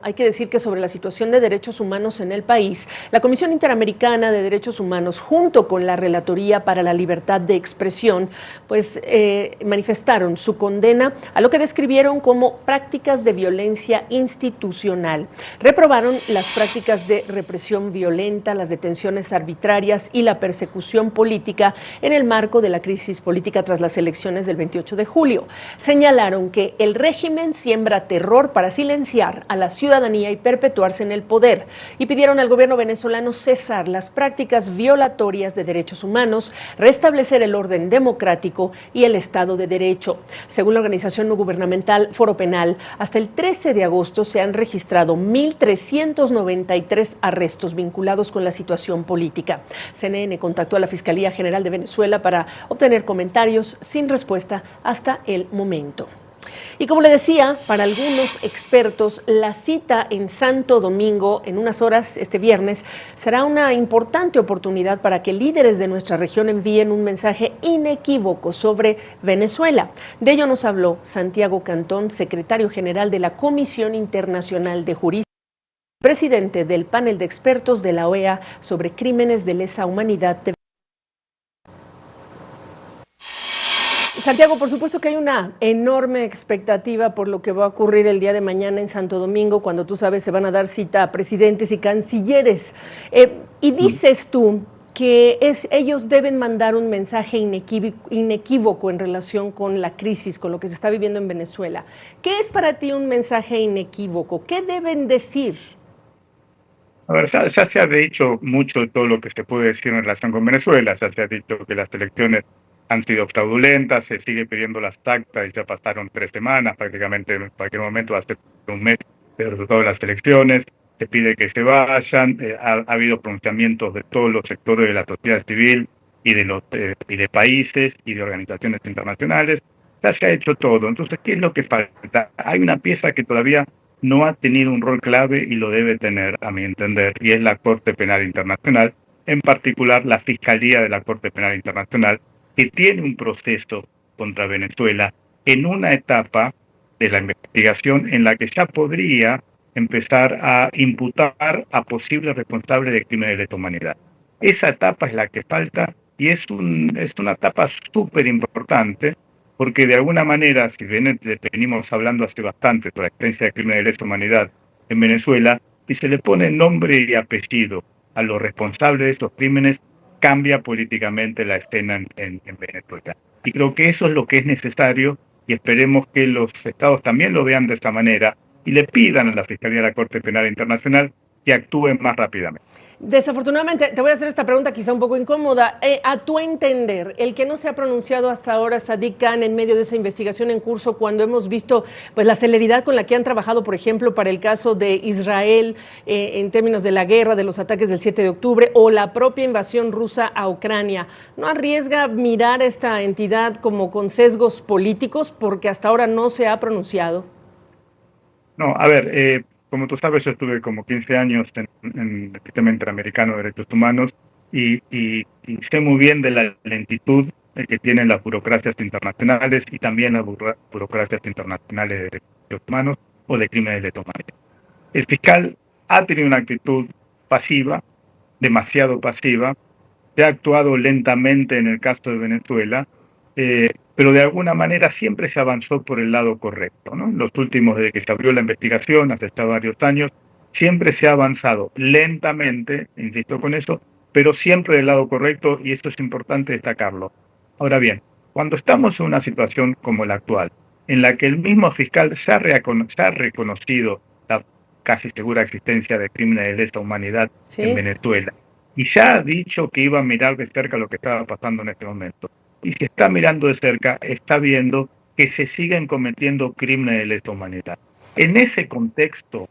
Hay que decir que sobre la situación de derechos humanos en el país, la Comisión Interamericana de Derechos Humanos, junto con la Relatoría para la Libertad de Expresión, manifestaron su condena a lo que describieron como prácticas de violencia institucional. Reprobaron las prácticas de represión violenta, las detenciones arbitrarias y la persecución política en el marco de la crisis política tras las elecciones del 28 de julio. Señalaron que el régimen siembra terror para silenciar a la ciudadanía y perpetuarse en el poder, y pidieron al gobierno venezolano cesar las prácticas violatorias de derechos humanos, restablecer el orden democrático y el Estado de Derecho. Según la organización no gubernamental Foro Penal, hasta el 13 de agosto se han registrado 1.393 arrestos vinculados con la situación política. CNN contactó a la Fiscalía General de Venezuela para obtener comentarios, sin respuesta hasta el momento. Y como le decía, para algunos expertos, la cita en Santo Domingo en unas horas este viernes será una importante oportunidad para que líderes de nuestra región envíen un mensaje inequívoco sobre Venezuela. De ello nos habló Santiago Cantón, secretario general de la Comisión Internacional de Juristas, presidente del panel de expertos de la OEA sobre crímenes de lesa humanidad de Santiago, por supuesto que hay una enorme expectativa por lo que va a ocurrir el día de mañana en Santo Domingo, cuando tú sabes se van a dar cita a presidentes y cancilleres. Y dices tú que ellos deben mandar un mensaje inequívoco en relación con la crisis, con lo que se está viviendo en Venezuela. ¿Qué es para ti un mensaje inequívoco? ¿Qué deben decir? A ver, ya se ha dicho mucho de todo lo que se puede decir en relación con Venezuela. Ya se ha dicho que las elecciones han sido fraudulentas, se sigue pidiendo las actas y ya pasaron 3 semanas, prácticamente en cualquier momento, hace un mes, del resultado de las elecciones. Se pide que se vayan, ha habido pronunciamientos de todos los sectores de la sociedad civil y de países y de organizaciones internacionales. Ya se ha hecho todo. Entonces, ¿qué es lo que falta? Hay una pieza que todavía no ha tenido un rol clave y lo debe tener, a mi entender, y es la Corte Penal Internacional, en particular la Fiscalía de la Corte Penal Internacional, que tiene un proceso contra Venezuela en una etapa de la investigación en la que ya podría empezar a imputar a posibles responsables de crímenes de lesa humanidad. Esa etapa es la que falta y es una etapa súper importante, porque de alguna manera, si bien venimos hablando hace bastante sobre la existencia de crímenes de lesa humanidad en Venezuela, si se le pone nombre y apellido a los responsables de esos crímenes, cambia políticamente la escena en Venezuela. Y creo que eso es lo que es necesario y esperemos que los estados también lo vean de esa manera y le pidan a la Fiscalía de la Corte Penal Internacional que actúen más rápidamente. Desafortunadamente, te voy a hacer esta pregunta quizá un poco incómoda. A tu entender, el que no se ha pronunciado hasta ahora Sadiq Khan en medio de esa investigación en curso, cuando hemos visto pues la celeridad con la que han trabajado, por ejemplo, para el caso de Israel en términos de la guerra, de los ataques del 7 de octubre o la propia invasión rusa a Ucrania, ¿no arriesga mirar a esta entidad como con sesgos políticos porque hasta ahora no se ha pronunciado? No, a ver, como tú sabes, yo estuve como 15 años en el Sistema Interamericano de Derechos Humanos y sé muy bien de la lentitud que tienen las burocracias internacionales y también las burocracias internacionales de derechos humanos o de crímenes de lesa humanidad. El fiscal ha tenido una actitud pasiva, demasiado pasiva, se ha actuado lentamente en el caso de Venezuela, pero de alguna manera siempre se avanzó por el lado correcto, ¿no? Los últimos, desde que se abrió la investigación, hace ya varios años, siempre se ha avanzado lentamente, insisto con eso, pero siempre del lado correcto y esto es importante destacarlo. Ahora bien, cuando estamos en una situación como la actual, en la que el mismo fiscal se ha reconocido la casi segura existencia de crímenes de lesa humanidad en Sí. Venezuela, y ya ha dicho que iba a mirar de cerca lo que estaba pasando en este momento. Y si está mirando de cerca, está viendo que se siguen cometiendo crímenes de lesa humanidad. En ese contexto,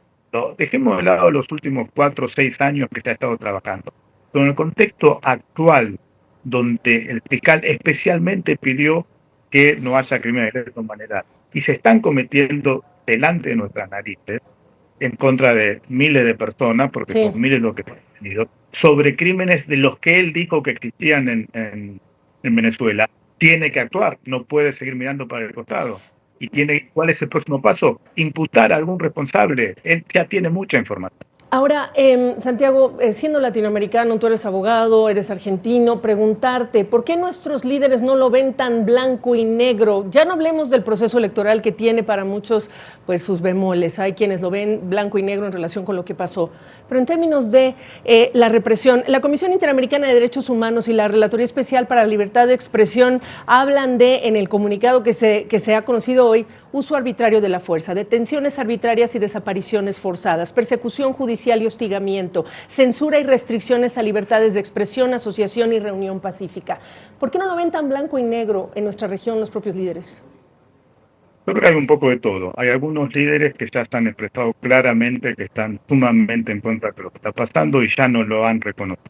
dejemos de lado los últimos 4 o 6 años que se ha estado trabajando, pero en el contexto actual, donde el fiscal especialmente pidió que no haya crímenes de lesa humanidad, y se están cometiendo delante de nuestras narices, en contra de miles de personas, porque Sí. son miles los que han tenido, sobre crímenes de los que él dijo que existían en Venezuela, tiene que actuar, no puede seguir mirando para el costado. ¿cuál es el próximo paso? Imputar a algún responsable. Él ya tiene mucha información. Ahora, Santiago, siendo latinoamericano, tú eres abogado, eres argentino, preguntarte, ¿por qué nuestros líderes no lo ven tan blanco y negro? Ya no hablemos del proceso electoral que tiene para muchos pues, sus bemoles. Hay quienes lo ven blanco y negro en relación con lo que pasó. Pero en términos de la represión, la Comisión Interamericana de Derechos Humanos y la Relatoría Especial para la Libertad de Expresión hablan de, en el comunicado que se ha conocido hoy, uso arbitrario de la fuerza, detenciones arbitrarias y desapariciones forzadas, persecución judicial y hostigamiento, censura y restricciones a libertades de expresión, asociación y reunión pacífica. ¿Por qué no lo ven tan blanco y negro en nuestra región los propios líderes? Yo creo que hay un poco de todo. Hay algunos líderes que ya están expresados claramente que están sumamente en contra de lo que está pasando y ya no lo han reconocido.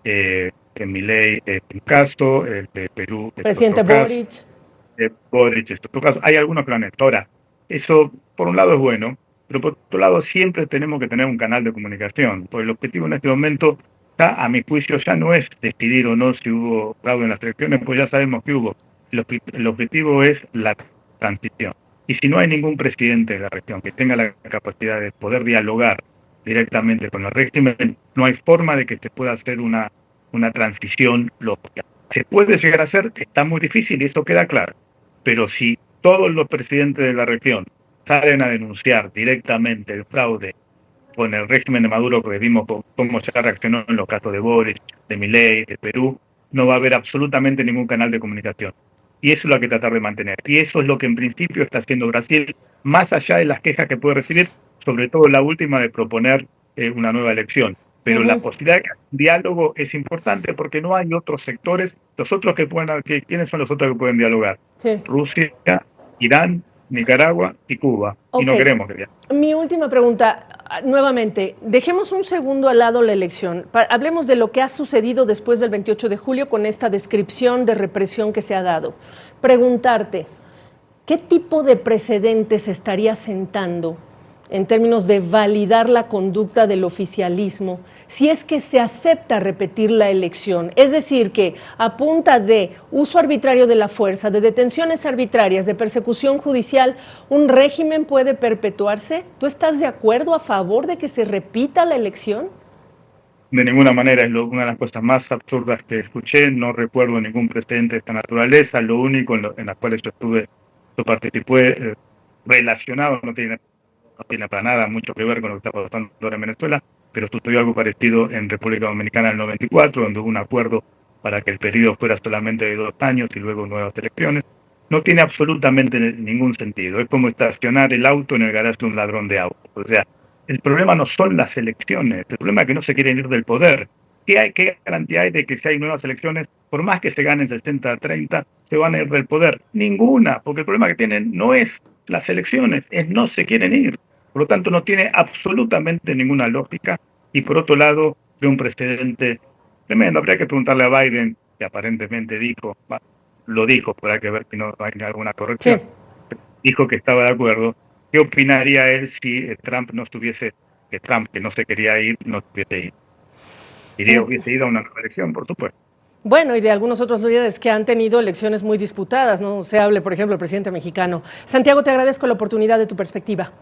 En Milei es un caso, el de Perú es Presidente otro caso. Boric. Boric es otro caso. Hay algunos que lo han hecho. Ahora, eso por un lado es bueno, pero por otro lado siempre tenemos que tener un canal de comunicación, porque el objetivo en este momento, ya, a mi juicio, ya no es decidir o no si hubo fraude en las elecciones, pues ya sabemos que hubo. El objetivo es la transición. Y si no hay ningún presidente de la región que tenga la capacidad de poder dialogar directamente con el régimen, no hay forma de que se pueda hacer una transición lógica. Se puede llegar a hacer, está muy difícil y eso queda claro. Pero si todos los presidentes de la región salen a denunciar directamente el fraude con el régimen de Maduro, que vimos cómo se reaccionó en los casos de Boric, de Milei, de Perú, no va a haber absolutamente ningún canal de comunicación. Y eso es lo que hay que tratar de mantener. Y eso es lo que en principio está haciendo Brasil, más allá de las quejas que puede recibir, sobre todo la última de proponer una nueva elección. Pero la posibilidad de diálogo es importante porque no hay otros sectores, los otros ¿quiénes son los otros que pueden dialogar? Sí. Rusia, Irán, Nicaragua y Cuba. Y no queremos que dialogue. Mi última pregunta, nuevamente, dejemos un segundo al lado la elección. Hablemos de lo que ha sucedido después del 28 de julio con esta descripción de represión que se ha dado. Preguntarte, ¿qué tipo de precedentes estaría sentando en términos de validar la conducta del oficialismo si es que se acepta repetir la elección? Es decir, que a punta de uso arbitrario de la fuerza, de detenciones arbitrarias, de persecución judicial, ¿un régimen puede perpetuarse? ¿Tú estás de acuerdo a favor de que se repita la elección? De ninguna manera, es una de las cosas más absurdas que escuché. No recuerdo ningún precedente de esta naturaleza. Lo único en las cuales yo participé relacionado, no tiene para nada mucho que ver con lo que está pasando ahora en Venezuela, pero sucedió algo parecido en República Dominicana en el 94, donde hubo un acuerdo para que el periodo fuera solamente de 2 años y luego nuevas elecciones. No tiene absolutamente ningún sentido. Es como estacionar el auto en el garaje de un ladrón de autos. O sea, el problema no son las elecciones, el problema es que no se quieren ir del poder. ¿Qué garantía hay de que si hay nuevas elecciones, por más que se ganen 60-30, se van a ir del poder? Ninguna, porque el problema que tienen no es las elecciones, es no se quieren ir. Por lo tanto, no tiene absolutamente ninguna lógica. Y por otro lado, de un precedente tremendo. Habría que preguntarle a Biden, que aparentemente lo dijo, pero hay que ver si no hay alguna corrección. Sí. Dijo que estaba de acuerdo. ¿Qué opinaría él si Trump no estuviese, que Trump, que no se quería ir, no hubiese ido? Hubiese ido a una nueva elección, por supuesto. Bueno, y de algunos otros líderes que han tenido elecciones muy disputadas, ¿no? Se hable, por ejemplo, el presidente mexicano. Santiago, te agradezco la oportunidad de tu perspectiva.